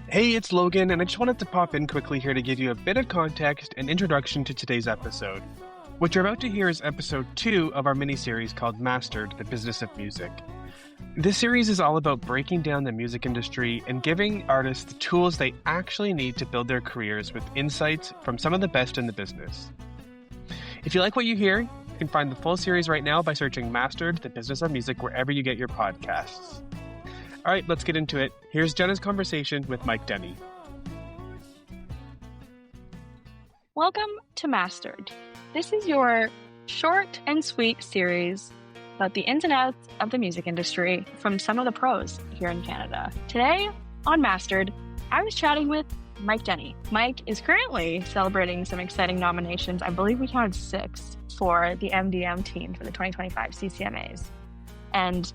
Hey, it's Logan, and I just wanted to pop in quickly here to give you a bit of context and introduction to today's episode. What you're about to hear is episode 2 of our mini-series called Mastered, the Business of Music. This series is all about breaking down the music industry and giving artists the tools they actually need to build their careers with insights from some of the best in the business. If you like what you hear, you can find the full series right now by searching Mastered, the Business of Music wherever you get your podcasts. All right, let's get into it. Here's Jenna's conversation with Mike Denney. Welcome to Mastered. This is your short and sweet series about the ins and outs of the music industry from some of the pros here in Canada. Today on Mastered, I was chatting with Mike Denney. Mike is currently celebrating some exciting nominations. I believe we counted 6 for the MDM team for the 2025 CCMAs. And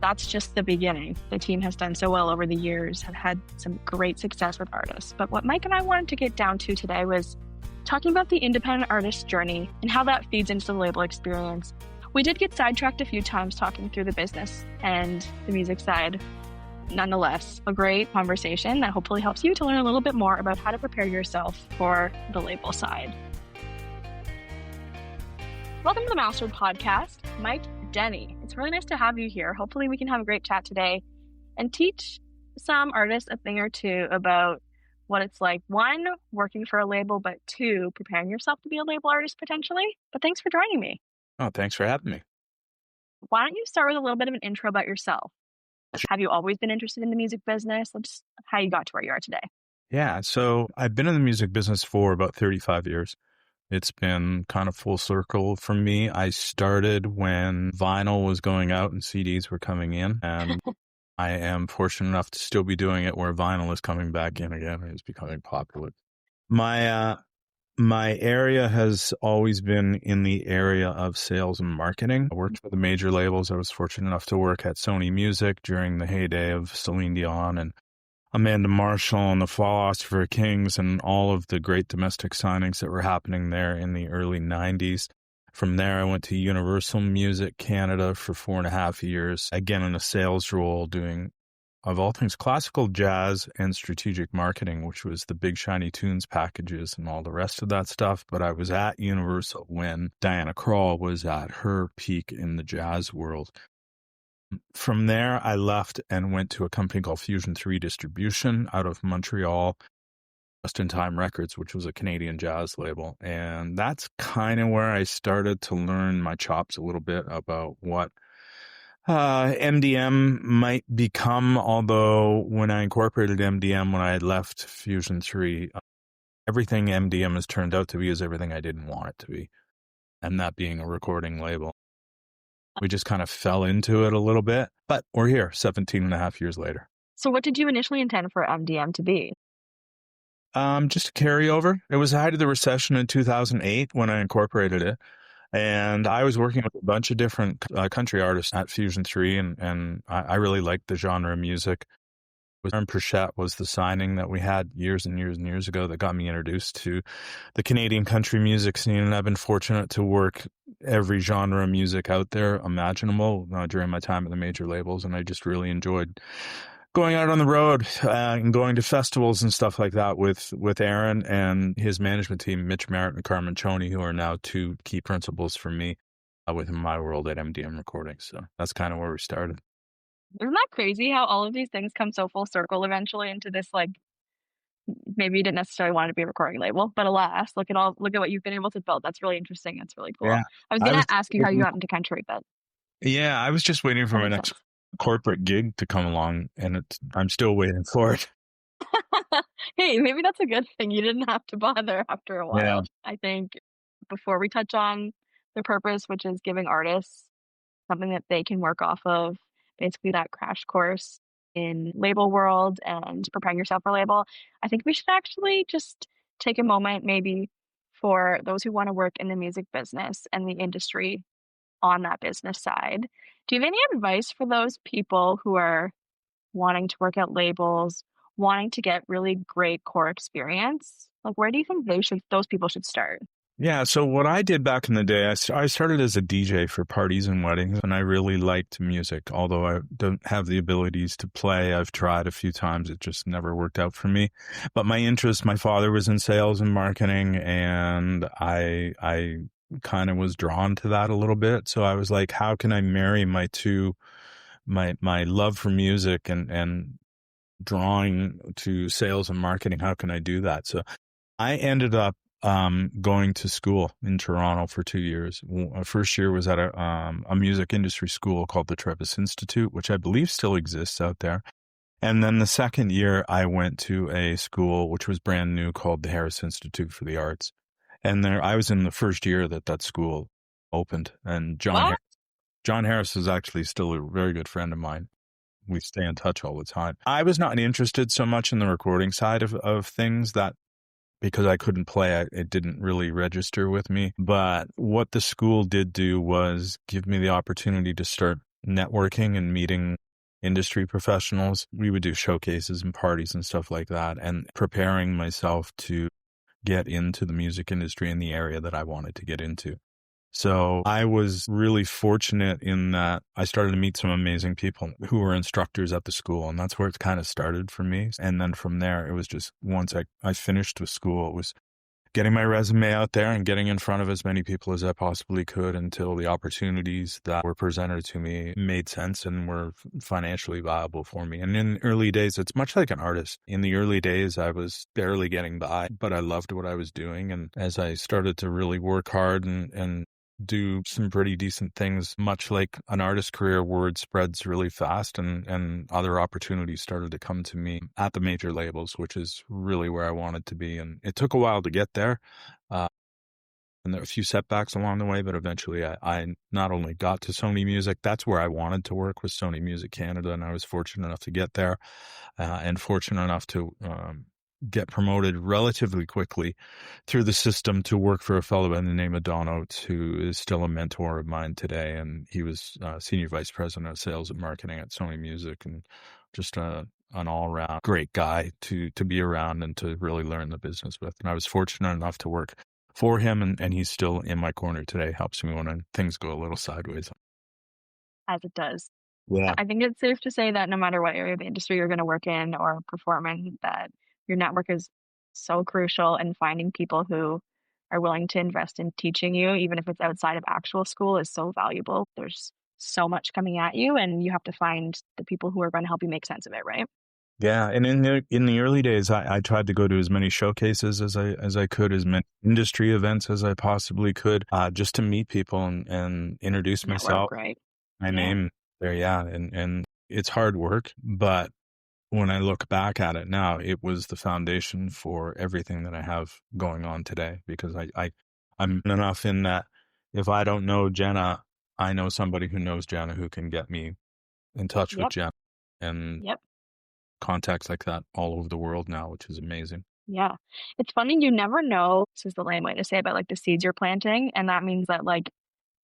that's just the beginning. The team has done so well over the years, have had some great success with artists. But what Mike and I wanted to get down to today was talking about the independent artist journey and how that feeds into the label experience. We did get sidetracked a few times talking through the business and the music side. Nonetheless, a great conversation that hopefully helps you to learn a little bit more about how to prepare yourself for the label side. Welcome to the Mastered podcast, Mike Denney. It's really nice to have you here. Hopefully we can have a great chat today and teach some artists a thing or two about what it's like, 1, working for a label, but 2, preparing yourself to be a label artist potentially. But thanks for joining me. Oh, thanks for having me. Why don't you start with a little bit of an intro about yourself? Have you always been interested in the music business? Just how you got to where you are today. Yeah, so I've been in the music business for about 35 years. It's been kind of full circle for me. I started when vinyl was going out and CDs were coming in, and I am fortunate enough to still be doing it where vinyl is coming back in again. It's becoming popular. My area has always been in the area of sales and marketing. I worked for the major labels. I was fortunate enough to work at Sony Music during the heyday of Celine Dion and Amanda Marshall and the Philosopher Kings and all of the great domestic signings that were happening there in the early 90s. From there, I went to Universal Music Canada for 4.5 years, again in a sales role doing, of all things, classical jazz and strategic marketing, which was the big shiny tunes packages and all the rest of that stuff. But I was at Universal when Diana Krall was at her peak in the jazz world. From there, I left and went to a company called Fusion 3 Distribution out of Montreal, Just in Time Records, which was a Canadian jazz label. And that's kind of where I started to learn my chops a little bit about what MDM might become, although when I incorporated MDM, when I had left Fusion 3, everything MDM has turned out to be is everything I didn't want it to be, and that being a recording label. We just kind of fell into it a little bit, but we're here 17.5 years later. So what did you initially intend for MDM to be? Just a carryover. It was the height of the recession in 2008 when I incorporated it. And I was working with a bunch of different country artists at Fusion 3, and I really liked the genre of music. Aaron Pritchett was the signing that we had years and years and years ago that got me introduced to the Canadian country music scene, and I've been fortunate to work every genre of music out there imaginable during my time at the major labels, and I just really enjoyed going out on the road and going to festivals and stuff like that with Aaron and his management team, Mitch Merritt and Carmen Choney, who are now 2 key principals for me within my world at MDM Recordings. So that's kind of where we started. Isn't that crazy how all of these things come so full circle eventually into this, like, maybe you didn't necessarily want to be a recording label, but alas, look at what you've been able to build. That's really interesting. That's really cool. Yeah. I was going to ask you how you got into country, but yeah, I was just waiting for my next corporate gig to come along, and I'm still waiting for it. Hey, maybe that's a good thing. You didn't have to bother after a while. Yeah. I think before we touch on the purpose, which is giving artists something that they can work off of, basically that crash course in label world and preparing yourself for label, I think we should actually just take a moment maybe for those who want to work in the music business and the industry on that business side. Do you have any advice for those people who are wanting to work at labels, wanting to get really great core experience? Like, where do you think those people should start? Yeah, so what I did back in the day, I started as a DJ for parties and weddings, and I really liked music. Although I don't have the abilities to play, I've tried a few times. It just never worked out for me. But my father was in sales and marketing, and I kind of was drawn to that a little bit. So I was like, how can I marry my love for music and drawing to sales and marketing? How can I do that? So I ended up going to school in Toronto for 2 years. First year was at a music industry school called the Travis Institute, which I believe still exists out there. And then the second year, I went to a school which was brand new called the Harris Institute for the Arts. And there, I was in the first year that school opened. And What? John Harris is actually still a very good friend of mine. We stay in touch all the time. I was not interested so much in the recording side of things, that because I couldn't play, it didn't really register with me. But what the school did do was give me the opportunity to start networking and meeting industry professionals. We would do showcases and parties and stuff like that, and preparing myself to get into the music industry in the area that I wanted to get into. So I was really fortunate in that I started to meet some amazing people who were instructors at the school, and that's where it kind of started for me. And then from there, it was just once I finished with school, it was getting my resume out there and getting in front of as many people as I possibly could until the opportunities that were presented to me made sense and were financially viable for me. And in the early days, it's much like an artist. In the early days, I was barely getting by, but I loved what I was doing. And as I started to really work hard and do some pretty decent things, much like an artist career, word spreads really fast, and other opportunities started to come to me at the major labels, which is really where I wanted to be. And it took a while to get there. And there were a few setbacks along the way, but eventually I not only got to Sony Music, that's where I wanted to work, with Sony Music Canada, and I was fortunate enough to get there, and fortunate enough to get promoted relatively quickly through the system to work for a fellow by the name of Don Oates, who is still a mentor of mine today. And he was senior vice president of sales and marketing at Sony Music, and just an all-around great guy to be around and to really learn the business with. And I was fortunate enough to work for him, and he's still in my corner today, helps me when things go a little sideways. As it does. Yeah. I think it's safe to say that no matter what area of the industry you're going to work in or perform in, that your network is so crucial in finding people who are willing to invest in teaching you, even if it's outside of actual school, is so valuable. There's so much coming at you, and you have to find the people who are going to help you make sense of it, right? Yeah, and in the early days, I tried to go to as many showcases as I could, as many industry events as I possibly could, just to meet people and introduce myself, Network, right? my Yeah. name there. Yeah, and it's hard work, but when I look back at it now, it was the foundation for everything that I have going on today, because I'm enough in that if I don't know Jenna, I know somebody who knows Jenna who can get me in touch with Yep. Jenna, and Yep. contacts like that all over the world now, which is amazing. Yeah. It's funny, you never know, this is the lame way to say it, but like the seeds you're planting. And that means that like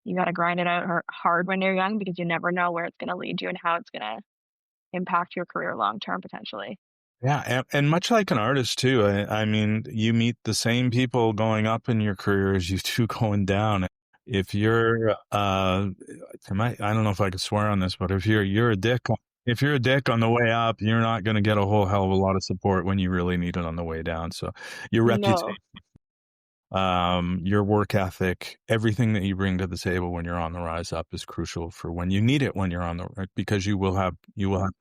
you got to grind it out hard when you're young, because you never know where it's going to lead you and how it's going to impact your career long term potentially. Yeah, and much like an artist too. I mean, you meet the same people going up in your career as you do going down. If you're, I don't know if I could swear on this, but if you're a dick, if you're a dick on the way up, you're not going to get a whole hell of a lot of support when you really need it on the way down. So your reputation, your work ethic, everything that you bring to the table when you're on the rise up is crucial for when you need it, when you're on the right, because you will have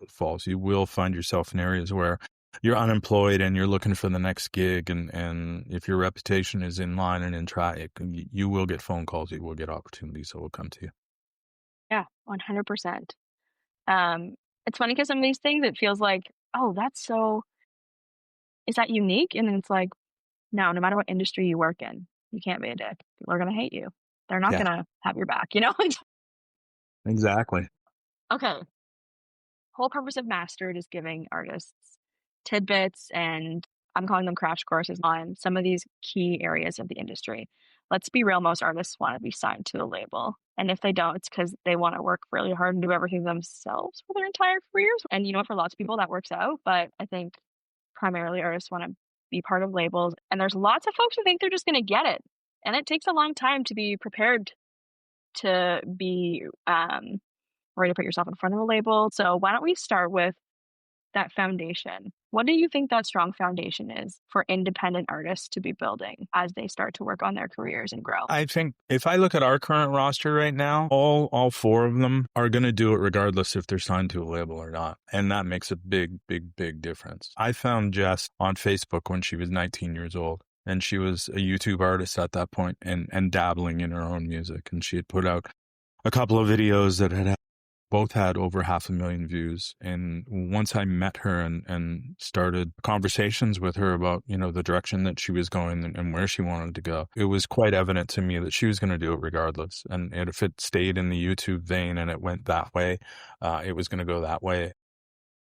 pitfalls. You will find yourself in areas where you're unemployed and you're looking for the next gig, and if your reputation is in line and in track, you will get phone calls, you will get opportunities that will come to you. Yeah, 100%. It's funny because some of these things, it feels like, oh, is that unique? And then it's like, no matter what industry you work in, you can't be a dick. People are going to hate you. They're not Yeah, going to have your back, you know? exactly. Okay. Whole purpose of Mastered is giving artists tidbits, and I'm calling them crash courses on some of these key areas of the industry. Let's be real, most artists want to be signed to a label. And if they don't, it's because they want to work really hard and do everything themselves for their entire careers. And you know, for lots of people that works out, but I think primarily artists want to be part of labels. And there's lots of folks who think they're just going to get it And it takes a long time to be prepared to be ready to put yourself in front of a label. So why don't we start with that foundation? What do you think that strong foundation is for independent artists to be building as they start to work on their careers and grow? I think if I look at our current roster right now, all four of them are going to do it regardless if they're signed to a label or not. And that makes a big difference. I found Jess on Facebook when she was 19 years old. And she was a YouTube artist at that point and dabbling in her own music. And she had put out a couple of videos that had both had over 500,000 views. And once I met her and started conversations with her about, the direction that she was going and where she wanted to go, it was quite evident to me that she was going to do it regardless. And if it stayed in the YouTube vein and it went that way, it was going to go that way.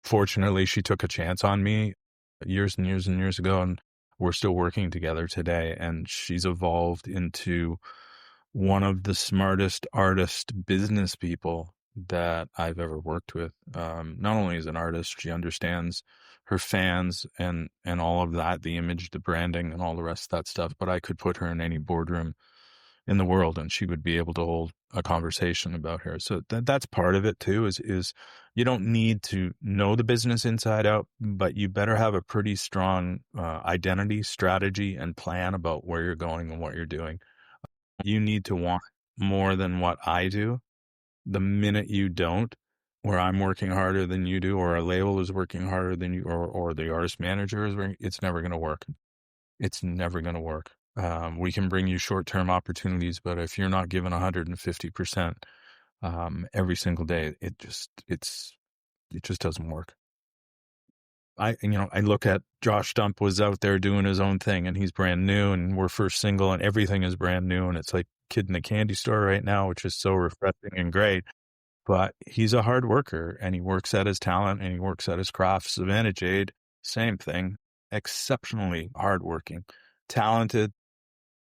Fortunately, she took a chance on me years and years and years ago, and we're still working together today. And she's evolved into one of the smartest artist business people that I've ever worked with. Not only as an artist, she understands her fans and all of that, the image, the branding, and all the rest of that stuff. But I could put her in any boardroom in the world and she would be able to hold a conversation about her. So that's part of it too, is you don't need to know the business inside out, but you better have a pretty strong identity, strategy, and plan about where you're going and what you're doing. You need to want more than what I do. The minute you don't, where I'm working harder than you do, or a label is working harder than you, or the artist manager is working, it's never going to work. It's never going to work. We can bring you short-term opportunities, but if you're not given 150% every single day, it just doesn't work. I look at Josh Dump was out there doing his own thing, and he's brand new, and we're first single, and everything is brand new, and it's like kid in a candy store right now, which is so refreshing and great. But he's a hard worker, and he works at his talent, and he works at his craft. Savannah Jade, same thing, exceptionally hardworking, talented,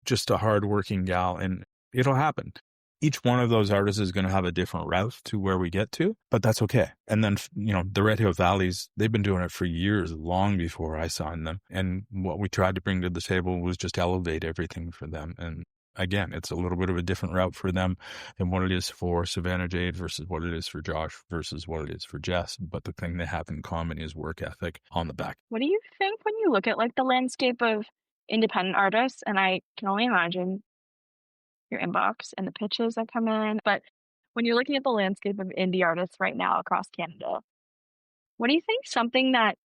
just a hardworking gal, and it'll happen. Each one of those artists is going to have a different route to where we get to, but that's okay. And then, the Red Hill Valleys, they've been doing it for years, long before I signed them. And what we tried to bring to the table was just elevate everything for them. And again, it's a little bit of a different route for them than what it is for Savannah Jade versus what it is for Josh versus what it is for Jess. But the thing they have in common is work ethic on the back. What do you think when you look at like the landscape of independent artists? And I can only imagine your inbox and the pitches that come in. But when you're looking at the landscape of indie artists right now across Canada, what do you think something that,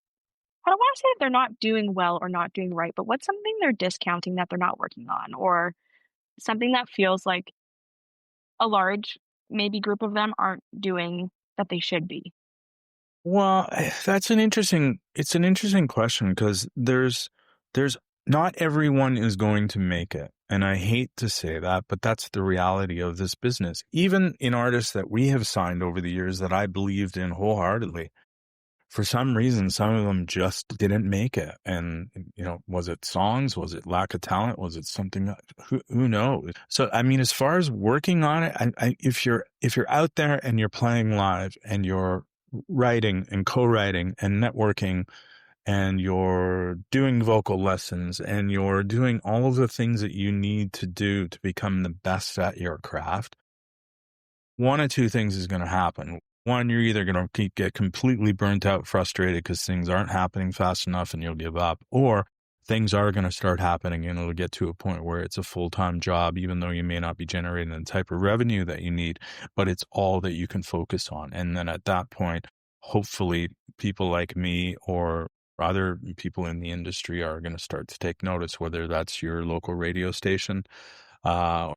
I don't want to say that they're not doing well or not doing right, but what's something they're discounting that they're not working on, or something that feels like a large maybe group of them aren't doing that they should be? Well, it's an interesting question, because there's not everyone is going to make it. And I hate to say that, but that's the reality of this business. Even in artists that we have signed over the years that I believed in wholeheartedly, for some reason, some of them just didn't make it. And, was it songs? Was it lack of talent? Was it something? Who knows? So, I mean, as far as working on it, if you're out there and you're playing live and you're writing and co-writing and networking, and you're doing vocal lessons, and you're doing all of the things that you need to do to become the best at your craft, one of two things is going to happen. One, you're either going to get completely burnt out, frustrated because things aren't happening fast enough and you'll give up, or things are going to start happening and it'll get to a point where it's a full-time job, even though you may not be generating the type of revenue that you need, but it's all that you can focus on. And then at that point, hopefully people like me or other people in the industry are going to start to take notice, whether that's your local radio station, other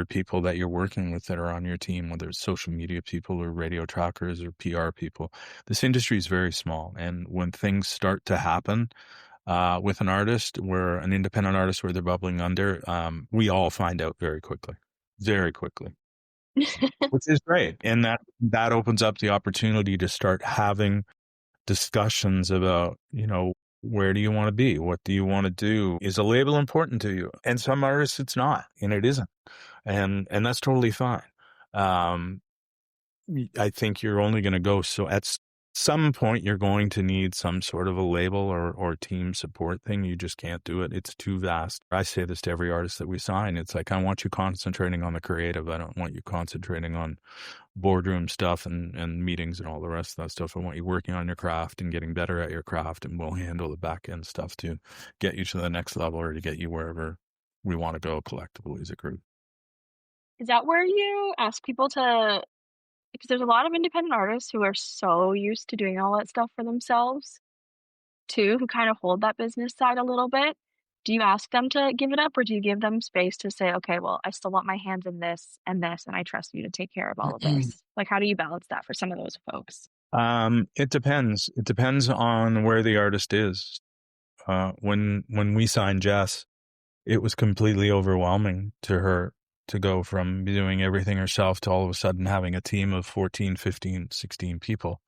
people that you're working with that are on your team, whether it's social media people or radio trackers or PR people. This industry is very small. And when things start to happen with an artist, where an independent artist, where they're bubbling under, we all find out very quickly, which is great. And that opens up the opportunity to start having discussions about, where do you want to be? What do you want to do? Is a label important to you? And some artists it's not, and it isn't. And that's totally fine. I think you're only going to go so some point you're going to need some sort of a label or team support thing. You just can't do it. It's too vast. I say this to every artist that we sign. It's like, I want you concentrating on the creative. I don't want you concentrating on boardroom stuff and meetings and all the rest of that stuff. I want you working on your craft and getting better at your craft, and we'll handle the back end stuff to get you to the next level or to get you wherever we want to go collectively as a group. Is that where you ask people to, because there's a lot of independent artists who are so used to doing all that stuff for themselves too, who kind of hold that business side a little bit. Do you ask them to give it up, or do you give them space to say, okay, well, I still want my hands in this, and I trust you to take care of all of this? Like, how do you balance that for some of those folks? It depends. It depends on where the artist is. When we signed Jess, it was completely overwhelming to her to go from doing everything herself to all of a sudden having a team of 14, 15, 16 people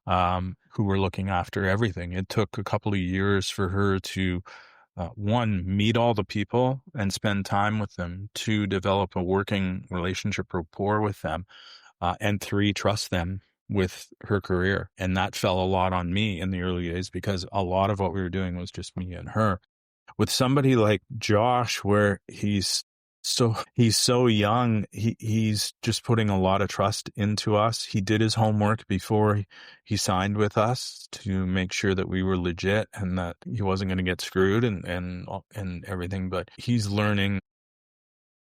who were looking after everything. It took a couple of years for her to, one, meet all the people and spend time with them, two, develop a working relationship rapport with them, and three, trust them with her career. And that fell a lot on me in the early days because a lot of what we were doing was just me and her. With somebody like Josh, where he's so young, he's just putting a lot of trust into us. He did his homework before he signed with us to make sure that we were legit and that he wasn't going to get screwed and everything. But he's learning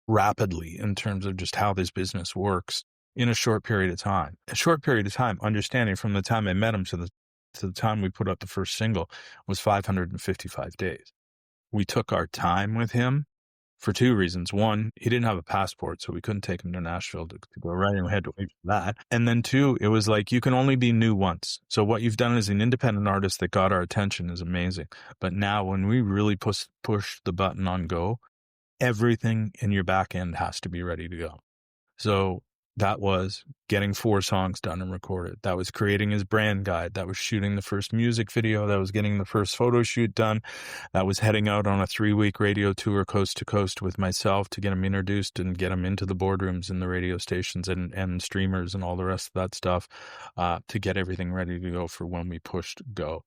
rapidly in terms of just how this business works in a short period of time. A short period of time, understanding from the time I met him to the time we put out the first single was 555 days. We took our time with him for two reasons. One, he didn't have a passport, so we couldn't take him to Nashville to go right, and we had to wait for that. And then two, it was like, you can only be new once. So what you've done as an independent artist that got our attention is amazing. But now when we really push the button on go, everything in your back end has to be ready to go. So that was getting 4 songs done and recorded. That was creating his brand guide. That was shooting the first music video. That was getting the first photo shoot done. That was heading out on a 3-week radio tour coast to coast with myself to get him introduced and get him into the boardrooms and the radio stations and streamers and all the rest of that stuff, to get everything ready to go for when we pushed go.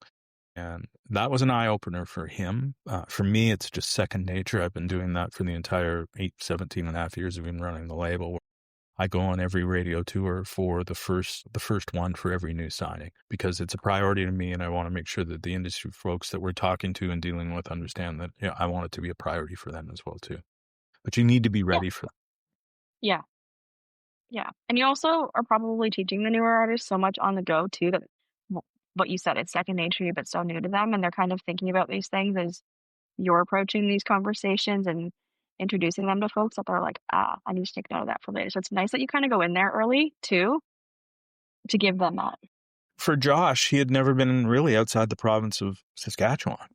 And that was an eye-opener for him. For me, it's just second nature. I've been doing that for the entire 17 and a half years I've been running the label. I go on every radio tour for the first one for every new signing because it's a priority to me, and I want to make sure that the industry folks that we're talking to and dealing with understand that I want it to be a priority for them as well too. But you need to be ready for that. Yeah. Yeah. And you also are probably teaching the newer artists so much on the go too that what you said, it's second nature, but so new to them, and they're kind of thinking about these things as you're approaching these conversations and introducing them to folks that they're like, I need to take note of that for later. So it's nice that you kind of go in there early too to give them that. For Josh, he had never been really outside the province of Saskatchewan.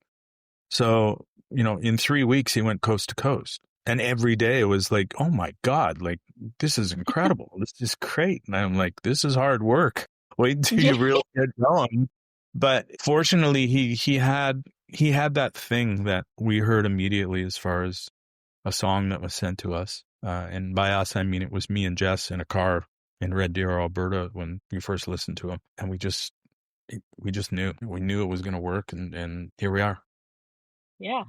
So, in 3 weeks, he went coast to coast. And every day it was like, oh my God, like, this is incredible. This is great. And I'm like, this is hard work. Wait until you really get going. But fortunately, he had that thing that we heard immediately as far as a song that was sent to us. And by us, I mean, it was me and Jess in a car in Red Deer, Alberta, when we first listened to him. And we just knew. We knew it was going to work. And here we are. Yeah.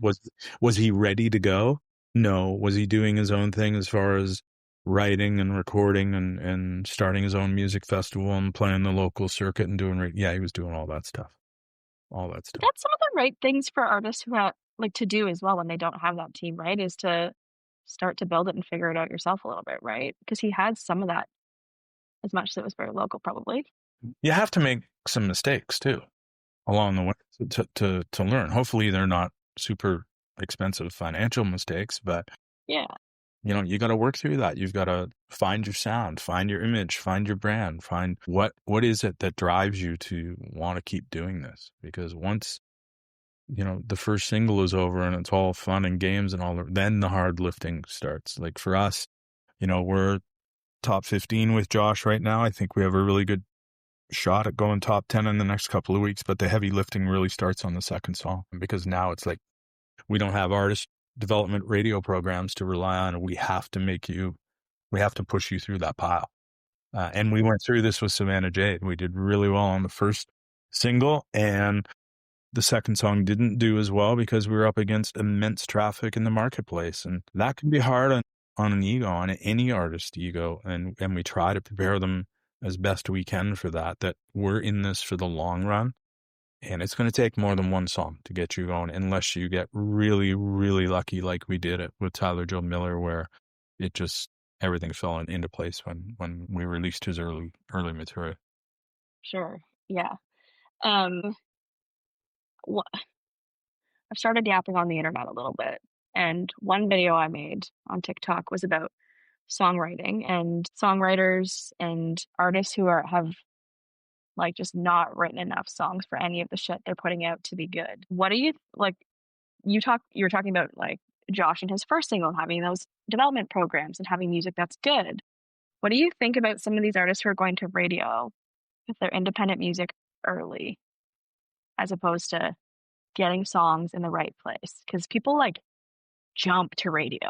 Was he ready to go? No. Was he doing his own thing as far as writing and recording and starting his own music festival and playing the local circuit and doing, he was doing all that stuff. That's some of the right things for artists who have to do as well when they don't have that team, right? Is to start to build it and figure it out yourself a little bit, right? Because he had some of that, as much as it was very local, probably. You have to make some mistakes too along the way to learn. Hopefully they're not super expensive financial mistakes, but yeah, you got to work through that. You've got to find your sound, find your image, find your brand, find what is it that drives you to want to keep doing this. Because once the first single is over and it's all fun and games and all, then the hard lifting starts. Like for us, we're top 15 with Josh right now. I think we have a really good shot at going top 10 in the next couple of weeks, but the heavy lifting really starts on the second song, because now it's like we don't have artist development radio programs to rely on. We have to push you through that pile. And we went through this with Savannah Jade. We did really well on the first single, and the second song didn't do as well because we were up against immense traffic in the marketplace. And that can be hard on an ego, on any artist's ego. And we try to prepare them as best we can for that we're in this for the long run. And it's going to take more than one song to get you going, unless you get really, really lucky like we did it with Tyler Joe Miller, where it just, everything fell into place when we released his early material. Sure. Yeah. Wh- I've started yapping on the internet a little bit, and one video I made on TikTok was about songwriting and songwriters and artists who have like just not written enough songs for any of the shit they're putting out to be good. What do you like? You were talking about like Josh and his first single having those development programs and having music that's good. What do you think about some of these artists who are going to radio with their independent music early, as opposed to getting songs in the right place? Because people like jump to radio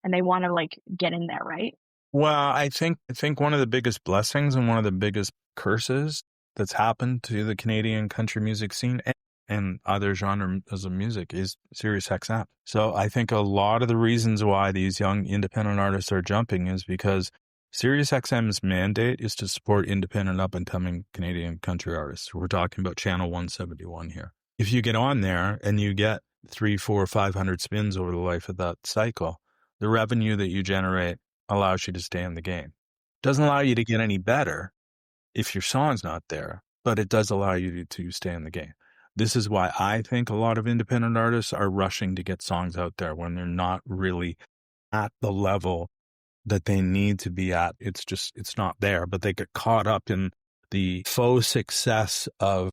and they want to like get in there, right? Well, I think one of the biggest blessings and one of the biggest curses that's happened to the Canadian country music scene and other genres of music is Sirius XM. So I think a lot of the reasons why these young independent artists are jumping is because Sirius XM's mandate is to support independent up-and-coming Canadian country artists. We're talking about Channel 171 here. If you get on there and you get 300, 400, 500 spins over the life of that cycle, the revenue that you generate allows you to stay in the game. Doesn't allow you to get any better if your song's not there, but it does allow you to stay in the game. This is why I think a lot of independent artists are rushing to get songs out there when they're not really at the level that they need to be at. It's not there, but they get caught up in the faux success of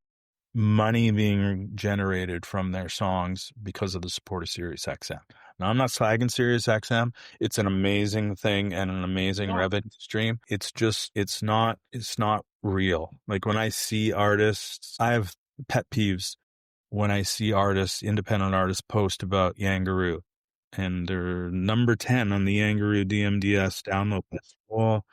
money being generated from their songs because of the support of Sirius XM. Now, I'm not slagging Sirius XM. It's an amazing thing and an amazing revenue stream. It's not real. Like when I see artists, I have pet peeves when I see independent artists post about Yangaroo and they're number 10 on the Yangaroo DMDS download list. Well,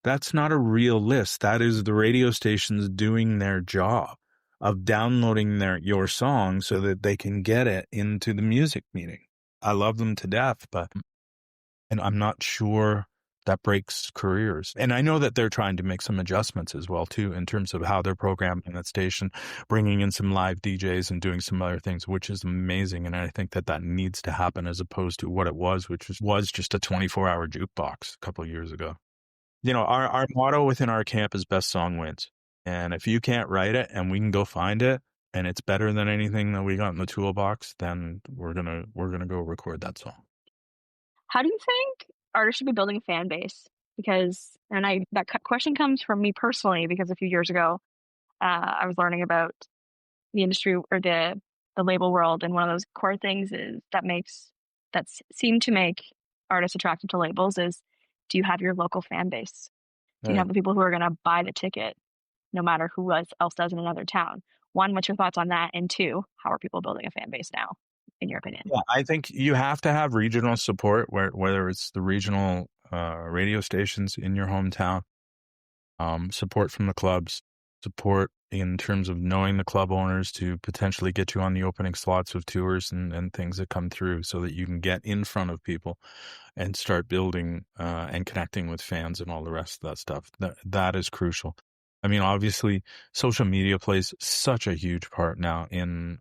that's not a real list. That is the radio stations doing their job of downloading your song so that they can get it into the music meeting. I love them to death, and I'm not sure that breaks careers. And I know that they're trying to make some adjustments as well, too, in terms of how they're programming that station, bringing in some live DJs and doing some other things, which is amazing. And I think that needs to happen as opposed to what it was, which was just a 24-hour jukebox a couple of years ago. You know, our motto within our camp is best song wins. And if you can't write it and we can go find it and it's better than anything that we got in the toolbox, then we're gonna go record that song. How do you think artists should be building a fan base? Because, that question comes from me personally, because a few years ago, I was learning about the industry or the label world, and one of those core things is that seem to make artists attracted to labels is, do you have your local fan base? Do you have the people who are going to buy the ticket, no matter who else does in another town? One, what's your thoughts on that? And two, how are people building a fan base now, in your opinion? Yeah, I think you have to have regional support, whether it's the regional radio stations in your hometown, support from the clubs, support in terms of knowing the club owners to potentially get you on the opening slots of tours and things that come through so that you can get in front of people and start building and connecting with fans and all the rest of that stuff. That is crucial. I mean, obviously, social media plays such a huge part now in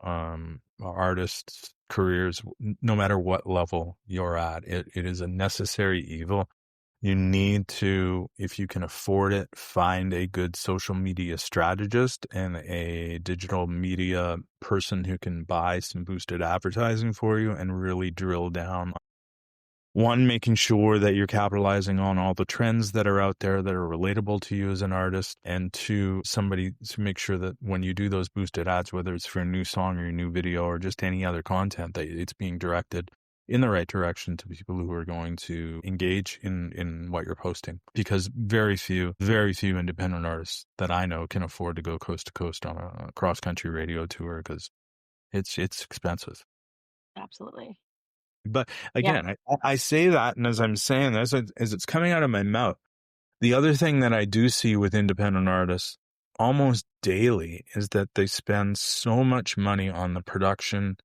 artists' careers, no matter what level you're at. It is a necessary evil. You need to, if you can afford it, find a good social media strategist and a digital media person who can buy some boosted advertising for you and really drill down. One, making sure that you're capitalizing on all the trends that are out there that are relatable to you as an artist. And two, somebody to make sure that when you do those boosted ads, whether it's for a new song or a new video or just any other content, that it's being directed in the right direction to people who are going to engage in what you're posting. Because very few independent artists that I know can afford to go coast to coast on a cross-country radio tour because it's expensive. Absolutely. But again, I say that, and as I'm saying this, as it's coming out of my mouth, The other thing that I do see with independent artists almost daily is that they spend so much money on the production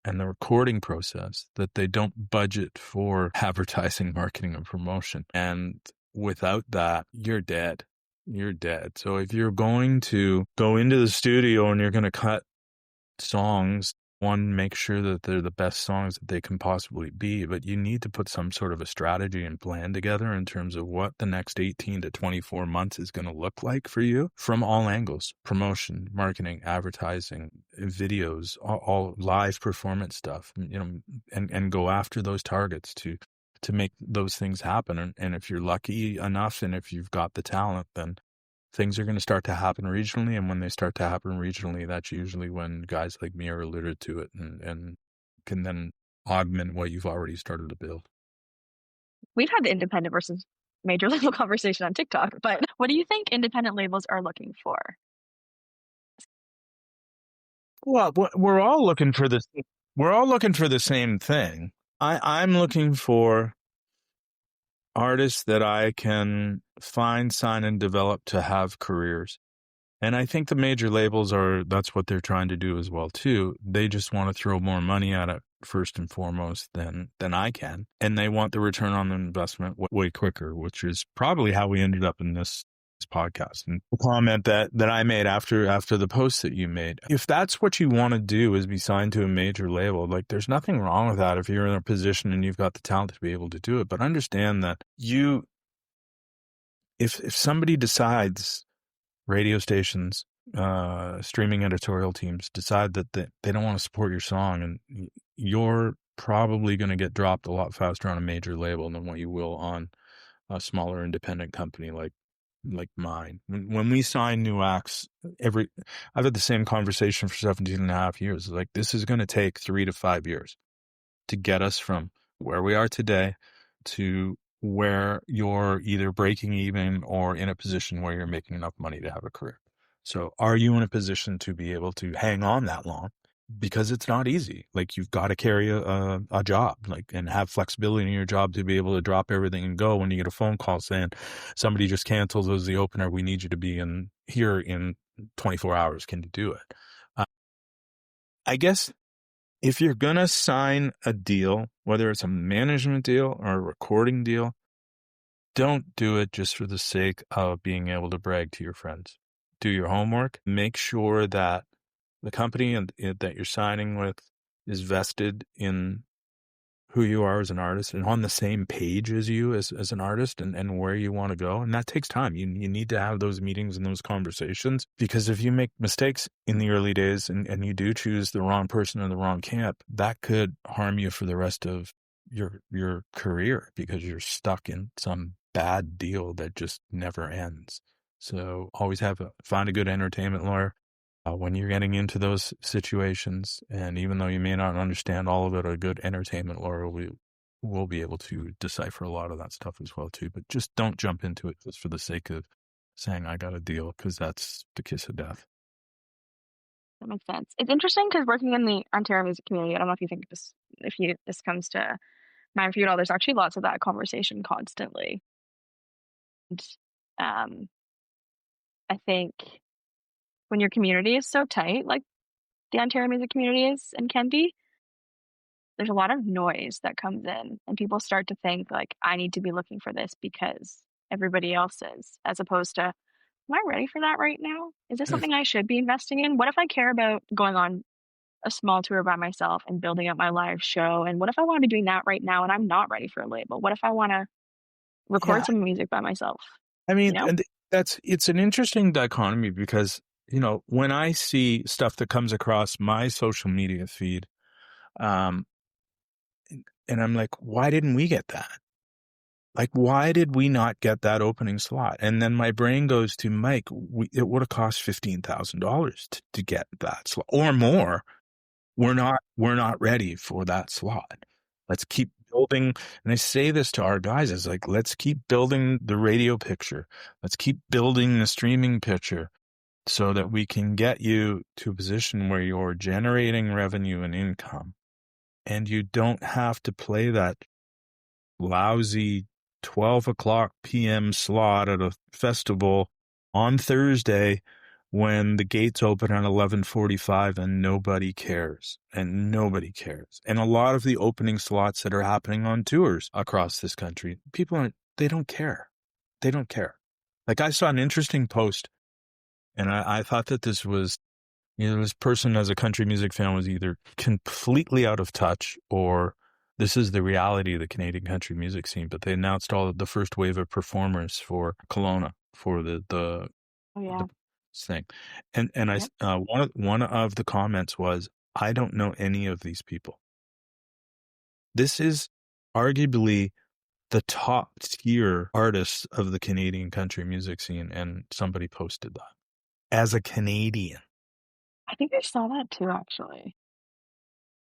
and the recording process that they don't budget for advertising, marketing, and promotion. And without that, you're dead. You're dead. So if you're going to go into the studio and you're going to cut songs, one, make sure that they're the best songs that they can possibly be, but you need to put some sort of a strategy and plan together in terms of what the next 18 to 24 months is going to look like for you from all angles: promotion, marketing, advertising, videos, all live performance stuff, and go after those targets to make those things happen. And if you're lucky enough and if you've got the talent, then things are going to start to happen regionally. And when they start to happen regionally, that's usually when guys like me are alluded to it and can then augment what you've already started to build. We've had the independent versus major label conversation on TikTok, but what do you think independent labels are looking for? Well, we're all looking for this. We're all looking for the same thing. I'm looking for artists that I can find, sign, and develop to have careers. And I think the major labels that's what they're trying to do as well, too. They just want to throw more money at it first and foremost than I can. And they want the return on the investment way quicker, which is probably how we ended up in this podcast. And the comment that I made after the post that you made, if that's what you want to do is be signed to a major label, like there's nothing wrong with that if you're in a position and you've got the talent to be able to do it. But understand that if somebody decides, radio stations, streaming editorial teams decide that they don't want to support your song, and you're probably going to get dropped a lot faster on a major label than what you will on a smaller independent company like mine. When we sign new acts, I've had the same conversation for 17 and a half years. Like, this is going to take 3 to 5 years to get us from where we are today to where you're either breaking even or in a position where you're making enough money to have a career. So are you in a position to be able to hang on that long? Because it's not easy. Like, you've got to carry a job, and have flexibility in your job to be able to drop everything and go when you get a phone call saying somebody just canceled as the opener. We need you to be here in 24 hours. Can you do it? I guess if you're going to sign a deal, whether it's a management deal or a recording deal, don't do it just for the sake of being able to brag to your friends. Do your homework. Make sure that the company that you're signing with is vested in who you are as an artist and on the same page as you as an artist and where you want to go. And that takes time. You need to have those meetings and those conversations, because if you make mistakes in the early days and you do choose the wrong person in the wrong camp, that could harm you for the rest of your career, because you're stuck in some bad deal that just never ends. So always find a good entertainment lawyer when you're getting into those situations. And even though you may not understand all of it, a good entertainment lawyer will be able to decipher a lot of that stuff as well, too. But just don't jump into it just for the sake of saying, I got a deal, because that's the kiss of death. That makes sense. It's interesting because working in the Ontario music community, I don't know if you think this comes to mind for you at all. There's actually lots of that conversation constantly. And, I think when your community is so tight, like the Ontario music community is and can be, there's a lot of noise that comes in, and people start to think like, I need to be looking for this because everybody else is, as opposed to, am I ready for that right now? Is this something I should be investing in? What if I care about going on a small tour by myself and building up my live show? And what if I want to be doing that right now and I'm not ready for a label? What if I want to record some music by myself? I mean, and it's an interesting dichotomy, because, when I see stuff that comes across my social media feed, and I'm like, why didn't we get that? Like, why did we not get that opening slot? And then my brain goes to, Mike, it would have cost $15,000 to get that slot or more. We're not ready for that slot. Let's keep building. And I say this to our guys, is like, let's keep building the radio picture. Let's keep building the streaming picture so that we can get you to a position where you're generating revenue and income, and you don't have to play that lousy 12 o'clock p.m. slot at a festival on Thursday when the gates open at 11:45 and nobody cares. And nobody cares. And a lot of the opening slots that are happening on tours across this country, they don't care. They don't care. Like, I saw an interesting post, and I thought that this was, this person as a country music fan was either completely out of touch or this is the reality of the Canadian country music scene. But they announced all of the first wave of performers for Kelowna for the thing. And Yep. one of the comments was, I don't know any of these people. This is arguably the top tier artists of the Canadian country music scene, and somebody posted that as a Canadian. I think I saw that too, actually.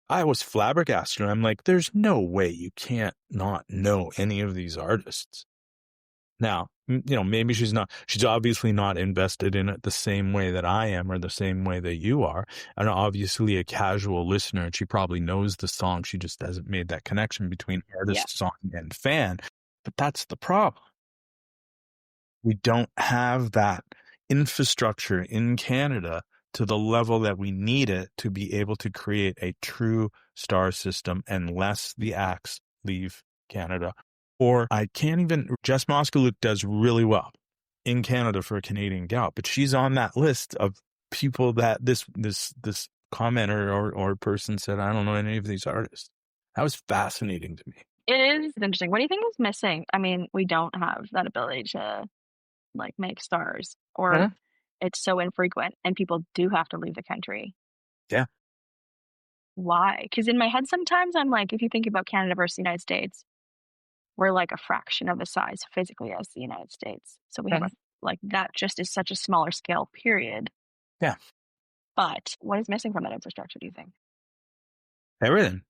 I was flabbergasted. I'm like, there's no way you can't not know any of these artists. Now, maybe she's obviously not invested in it the same way that I am or the same way that you are. And obviously a casual listener, and she probably knows the song. She just hasn't made that connection between artist, song, and fan. But that's the problem. We don't have that infrastructure in Canada to the level that we need it to be able to create a true star system unless the acts leave Canada. Or Jess Moskaluk does really well in Canada for a Canadian gal, but she's on that list of people that this commenter or person said, I don't know any of these artists. That was fascinating to me. It is interesting. What do you think is missing? I mean, we don't have that ability to make stars, or it's so infrequent and people do have to leave the country. Yeah. Why? Because in my head sometimes I'm like, if you think about Canada versus the United States, we're like a fraction of the size physically as the United States. So we have that just is such a smaller scale, period. Yeah. But what is missing from that infrastructure, do you think? Everything.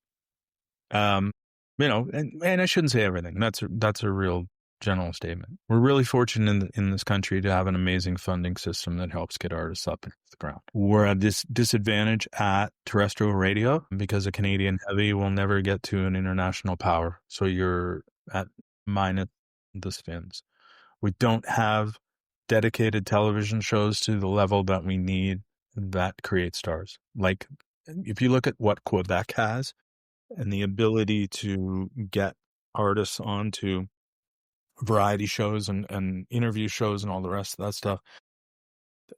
And I shouldn't say everything. That's a real general statement. We're really fortunate in this country to have an amazing funding system that helps get artists up into the ground. We're at this disadvantage at terrestrial radio because a Canadian heavy will never get to an international power. So you're at minus the spins. We don't have dedicated television shows to the level that we need that create stars. Like, if you look at what Quebec has and the ability to get artists onto variety shows and interview shows and all the rest of that stuff,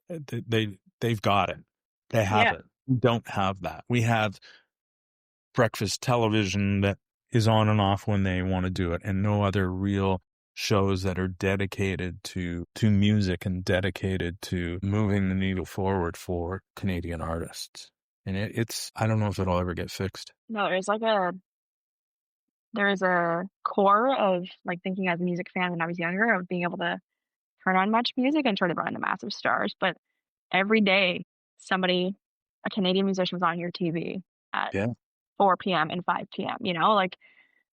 they've got it. They have it. We don't have that. We have breakfast television that is on and off when they want to do it, and no other real shows that are dedicated to music and dedicated to moving the needle forward for Canadian artists. And I don't know if it'll ever get fixed. No, there is a core of thinking as a music fan when I was younger, of being able to turn on much music and try to run the massive stars. But every day a Canadian musician was on your TV at 4 p.m. and 5 p.m.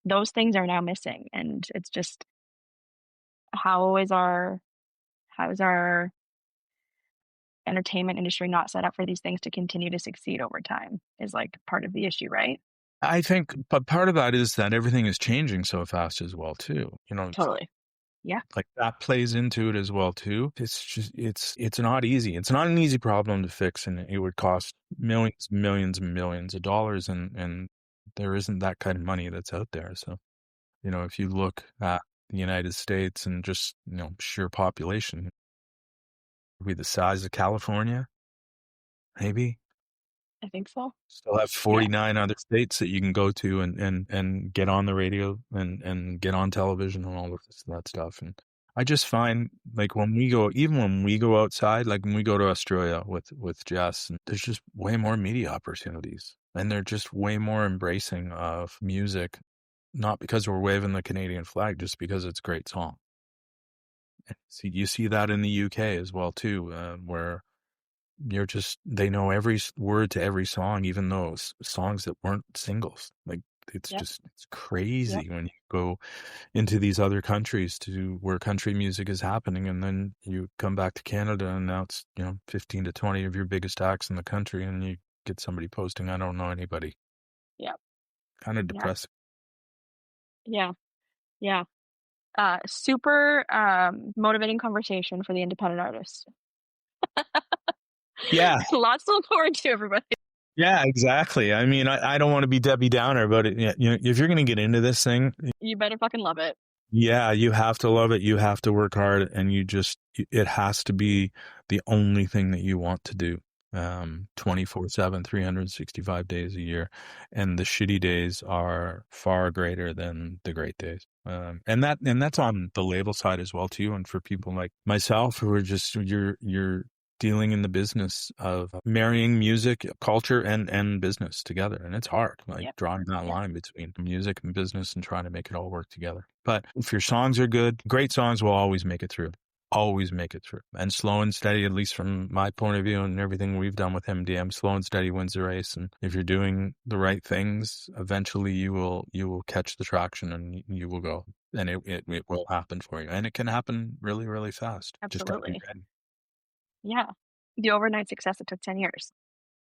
Those things are now missing. And it's just, how is our entertainment industry not set up for these things to continue to succeed over time is part of the issue, right? I think, but part of that is that everything is changing so fast as well too. Totally. Yeah. That plays into it as well too. It's just, it's not easy. It's not an easy problem to fix, and it would cost millions and millions of dollars, and there isn't that kind of money that's out there. So, if you look at the United States and just, sheer population, it would be the size of California, maybe. I think so. Still have 49 other states that you can go to and get on the radio and get on television and all of that stuff. And I just find when we go outside, when we go to Australia with Jess, and there's just way more media opportunities, and they're just way more embracing of music, not because we're waving the Canadian flag, just because it's a great song. You see that in the UK as well too, where they know every word to every song, even those songs that weren't singles. It's crazy when you go into these other countries to where country music is happening, and then you come back to Canada and now it's 15 to 20 of your biggest acts in the country, and you get somebody posting, I don't know anybody. Yeah. Kind of depressing. Yeah. Super motivating conversation for the independent artist. Yeah. Lots to look forward to, everybody. Yeah, exactly. I mean, I don't want to be Debbie Downer, but if you're going to get into this thing, you better fucking love it. Yeah, you have to love it. You have to work hard, and it has to be the only thing that you want to do. 24/7, 365 days a year. And the shitty days are far greater than the great days. And that's on the label side as well too. And for people like myself who are just, you're dealing in the business of marrying music, culture, and business together. And it's hard, drawing that line between music and business and trying to make it all work together. But if your songs are good, great songs will always make it through. Always make it through. And slow and steady, at least from my point of view and everything we've done with MDM, slow and steady wins the race. And if you're doing the right things, eventually you will catch the traction and you will go. And it will happen for you. And it can happen really, really fast. Absolutely. Just gotta be ready. Yeah. The overnight success, it took 10 years.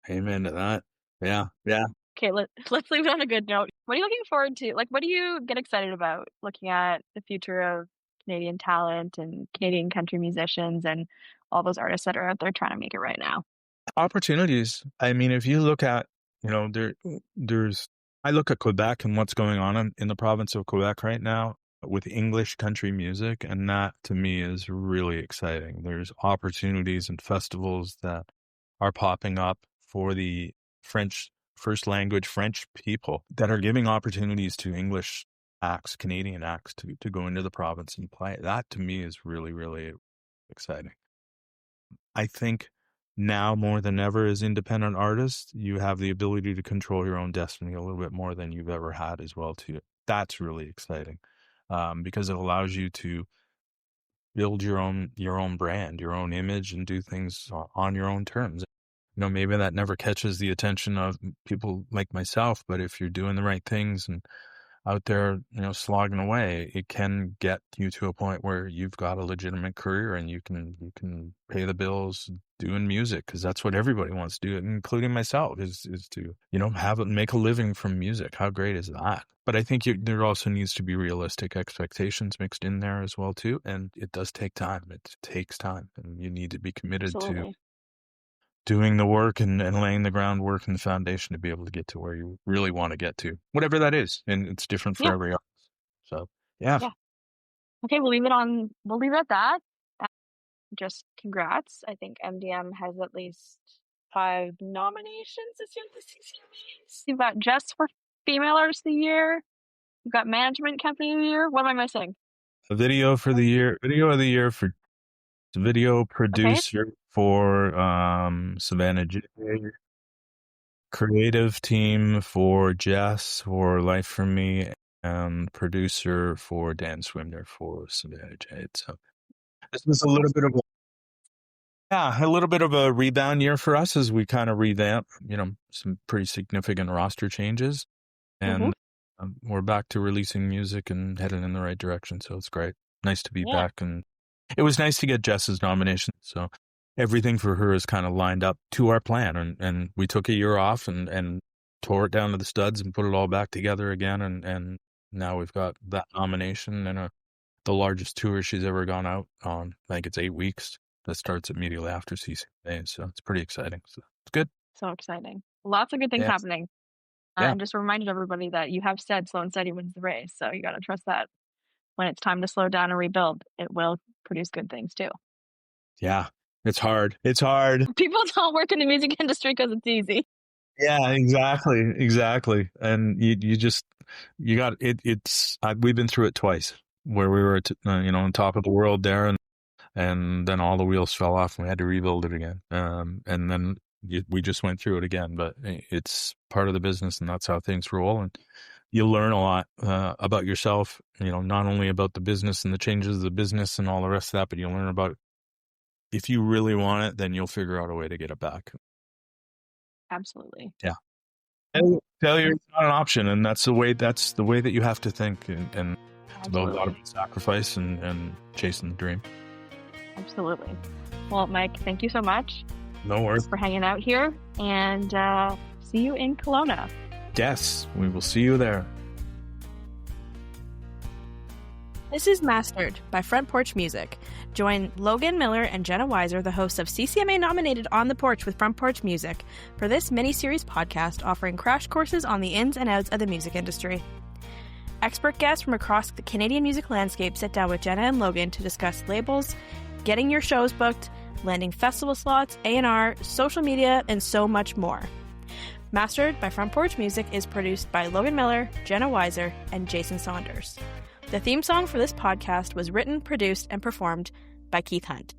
Amen to that. Yeah. Yeah. Okay, let's leave it on a good note. What are you looking forward to? Like, what do you get excited about looking at the future of Canadian talent and Canadian country musicians and all those artists that are out there trying to make it right now? Opportunities. I mean, if you look at, I look at Quebec and what's going on in the province of Quebec right now with English country music, and that to me is really exciting. There's opportunities and festivals that are popping up for the French, first language French people that are giving opportunities to English acts, Canadian acts to go into the province and play. That to me is really, really exciting. I think now more than ever as independent artists, you have the ability to control your own destiny a little bit more than you've ever had as well too. That's really exciting because it allows you to build your own brand, your own image, and do things on your own terms. Maybe that never catches the attention of people like myself, but if you're doing the right things and out there, slogging away, it can get you to a point where you've got a legitimate career and you can pay the bills doing music, because that's what everybody wants to do, including myself, is to make a living from music. How great is that? But I think there also needs to be realistic expectations mixed in there as well too, and it does take time. It takes time, and you need to be committed to doing the work and laying the groundwork and the foundation to be able to get to where you really want to get to, whatever that is. And it's different for every artist. So, yeah. Okay, we'll leave it at that. Just congrats. I think MDM has at least 5 nominations this year. You've got Just for Female Artist of the Year. You've got Management Company of the Year. What am I missing? A video of the year for video producer for Savannah J. Creative team for Jess for Life for Me, and producer for Dan Swimner for Savannah J. So this was a little bit of a rebound year for us as we kind of revamp, some pretty significant roster changes, and we're back to releasing music and heading in the right direction. So it's great. Nice to be back, and it was nice to get Jess's nomination. So everything for her is kind of lined up to our plan, and we took a year off and tore it down to the studs and put it all back together again, and now we've got that nomination and the largest tour she's ever gone out on. I think it's 8 weeks. That starts immediately after CCA, so it's pretty exciting. So it's good. So exciting. Lots of good things happening. And just reminded everybody that you have said slow and steady wins the race, so you got to trust that when it's time to slow down and rebuild, it will produce good things too. Yeah. It's hard. People don't work in the music industry because it's easy. Yeah, exactly. And you got it. We've been through it twice, where we were, on top of the world there, and then all the wheels fell off and we had to rebuild it again. And then we just went through it again, but it's part of the business, and that's how things roll. And you learn a lot about yourself, not only about the business and the changes of the business and all the rest of that, but you learn about, if you really want it, then you'll figure out a way to get it back. Absolutely. Yeah. Failure is not an option, and that's the way that you have to think, and it's about a lot of sacrifice and chasing the dream. Absolutely. Well, Mike, thank you so much. No worries. For hanging out here, and see you in Kelowna. Yes, we will see you there. This is Mastered by Front Porch Music. Join Logan Miller and Jenna Weiser, the hosts of CCMA-nominated On The Porch with Front Porch Music, for this mini-series podcast offering crash courses on the ins and outs of the music industry. Expert guests from across the Canadian music landscape sit down with Jenna and Logan to discuss labels, getting your shows booked, landing festival slots, A&R, social media, and so much more. Mastered by Front Porch Music is produced by Logan Miller, Jenna Weiser, and Jason Saunders. The theme song for this podcast was written, produced, and performed by Keith Hunt.